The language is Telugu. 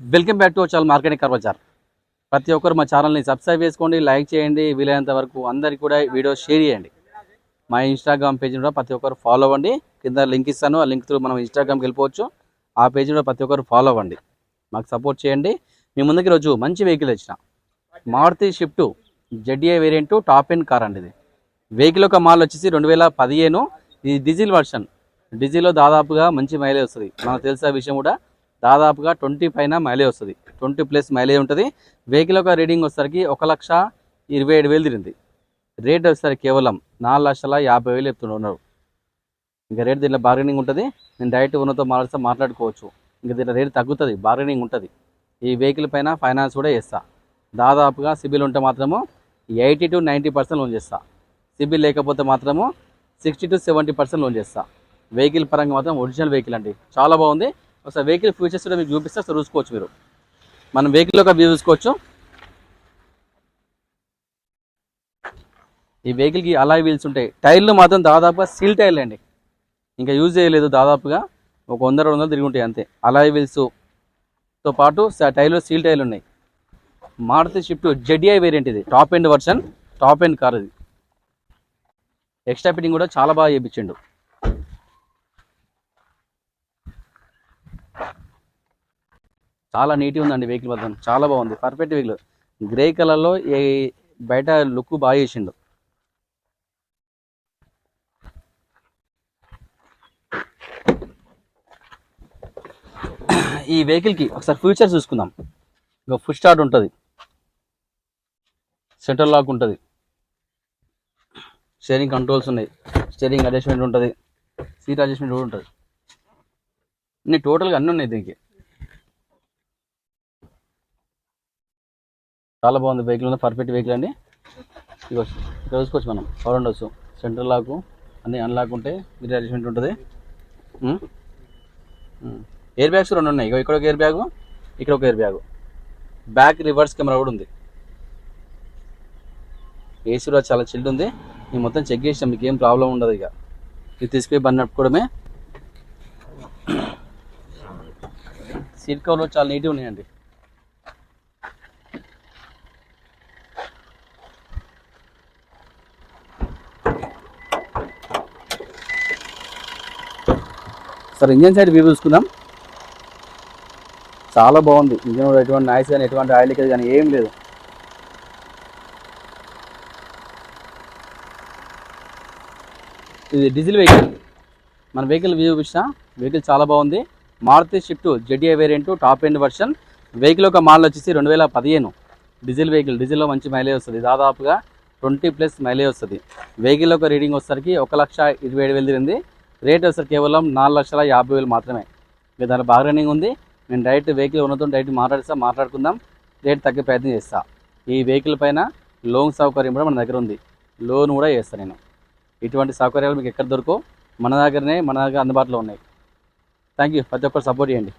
Welcome back to our marketing car bazaar. ప్రతి ఒక్కరు మా ఛానల్ని సబ్స్క్రైబ్ చేసుకోండి, లైక్ చేయండి, వీలైనంత వరకు అందరికీ కూడా వీడియో షేర్ చేయండి. మా ఇన్స్టాగ్రామ్ పేజ్ని కూడా ప్రతి ఒక్కరు ఫాలో అవ్వండి. కింద లింక్ ఇస్తాను, ఆ లింక్ త్రూ మనం ఇన్స్టాగ్రామ్కి వెళ్ళిపోవచ్చు. ఆ పేజ్ని కూడా ప్రతి ఒక్కరు ఫాలో అవ్వండి, మాకు సపోర్ట్ చేయండి. మీ ముందుకి రోజు మంచి వెహికల్ వచ్చిన Maruti Swift Z A variant top end car అండి. ఇది వెహికల్ యొక్క మాల్ వచ్చేసి 2015. ఇది డీజిల్ వర్షన్. డీజిల్లో దాదాపుగా మంచి మైలేజ్ వస్తుంది. మనకు తెలిసిన విషయం కూడా, దాదాపుగా 20 పైన మైలేజ్ వస్తుంది, 20+ మైలేజ్ ఉంటుంది. వెహికల్ యొక్క రీడింగ్ వచ్చేసరికి 1,27,000 తిరిగింది. రేట్ వచ్చేసరికి కేవలం 4,50,000 చెప్తున్నారు. ఇంకా రేట్ దీంట్లో బార్గెనింగ్ ఉంటుంది. నేను డైరెక్ట్ ఉన్నతో మాట్లాడుకోవచ్చు. ఇంకా దీంట్లో రేట్ తగ్గుతుంది, బార్గెనింగ్ ఉంటుంది. ఈ వెహికల్ పైన ఫైనాన్స్ కూడా చేస్తా. దాదాపుగా సిబిల్ ఉంటే మాత్రము 80 to 90% లోన్ చేస్తా. సిబిల్ లేకపోతే మాత్రము 60 to 70% లోన్ చేస్తా. వెహికల్ పరంగా మాత్రం ఒరిజినల్ వెహికల్ అండి, చాలా బాగుంది. ఒకసారి వెహికల్ ఫీచర్స్ కూడా మీకు చూపిస్తే అసలు చూసుకోవచ్చు. మీరు మనం వెహికల్ ఒక వ్యూ చూసుకోవచ్చు. ఈ వెహికల్కి అలాయ్ వీల్స్ ఉంటాయి. టైర్లు మాత్రం దాదాపుగా సీల్ టైర్లు అండి, ఇంకా యూజ్ చేయలేదు. దాదాపుగా ఒక 100-200 తిరిగి ఉంటాయి అంతే. అలాయ్ వీల్స్తో పాటు టైర్లు సీల్ టైర్లు ఉన్నాయి. మారుతి షిఫ్ట్ జెడ్ఐ వేరియంట్, ఇది top end version, top end car. ఇది ఎక్స్ట్రా ఫిట్టింగ్ కూడా చాలా బాగా చేయించిండు. చాలా నీట్గా ఉందండి వెహికల్ మాత్రం, చాలా బాగుంది, పర్ఫెక్ట్ వెహికల్. గ్రే కలర్లో బయట లుక్ బాగా చేసిండు. ఈ వెహికల్కి ఒకసారి ఫీచర్స్ చూసుకుందాం. ఇంకా ఫుల్ స్టార్ట్ ఉంటుంది, సెంటర్ లాక్ ఉంటుంది, స్టీరింగ్ కంట్రోల్స్ ఉన్నాయి, స్టీరింగ్ అడ్జస్ట్మెంట్ ఉంటుంది, సీట్ అడ్జస్ట్మెంట్ కూడా ఉంటుంది. అన్ని టోటల్గా అన్నీ ఉన్నాయి దీనికి. చాలా బాగుంది వెహికల్, ఉంది పర్ఫెక్ట్ వెహికల్ అండి. ఇక్కడ చూసుకోవచ్చు మనం. పవర్ విండోస్, సెంటర్ లాకు అన్నీ అన్లాక్ ఉంటాయి, సీట్ అడ్జస్ట్మెంట్ ఉంటుంది. ఎయిర్ బ్యాగ్స్ 2 ఉన్నాయి. ఇక్కడ ఒక ఎయిర్ బ్యాగు, ఇక్కడ ఒక air bag. Back reverse camera కూడా ఉంది. ఏసీ కూడా చాలా చిల్డ్ ఉంది. మేము మొత్తం చెక్ చేసాం, మీకు ఏం ప్రాబ్లం ఉండదు. ఇక ఇది తీసుకుపోయి బండి నడుపుకోవడమే. సీట్ కవర్లు చాలా నీట్గా ఉన్నాయండి. సార్ ఇంజన్ సైడ్ వ్యూ చూసుకుందాం. చాలా బాగుంది ఇంజన్ కూడా, ఎటువంటి నాయిస్ కానీ ఎటువంటి ఆయిల్ లీకేజ్ కానీ ఏం లేదు. ఇది డీజిల్ వెహికల్. మన వెహికల్ వ్యూ చూసినా, వెహికల్ చాలా బాగుంది. Maruti Swift Z A variant top end version. Vehicle ఒక మోడల్ వచ్చేసి 2015 డీజిల్ వెహికల్. డీజిల్లో మంచి మైలేజ్ వస్తుంది, దాదాపుగా 20+ మైలేజ్ వస్తుంది. వెహికల్ ఒక రీడింగ్ వచ్చేసరికి 1,27,000 తిరిగింది. రేట్ వచ్చేసరికి కేవలం 4,50,000 మాత్రమే. మీరు దాంట్లో బార్గెనింగ్ ఉంది. నేను డైరెక్ట్ వెహికల్ ఉన్నతో డైరెక్ట్ మాట్లాడుకుందాం, రేట్ తగ్గే ప్రయత్నం చేస్తా. ఈ వెహికల్ పైన లోన్ సౌకర్యం కూడా మన దగ్గర ఉంది, లోన్ కూడా చేస్తాను నేను. ఇటువంటి సౌకర్యాలు మీకు ఎక్కడ దొరకవు, మన దగ్గర అందుబాటులో ఉన్నాయి. థ్యాంక్ యూ, ప్రతి ఒక్కరు సపోర్ట్ చేయండి.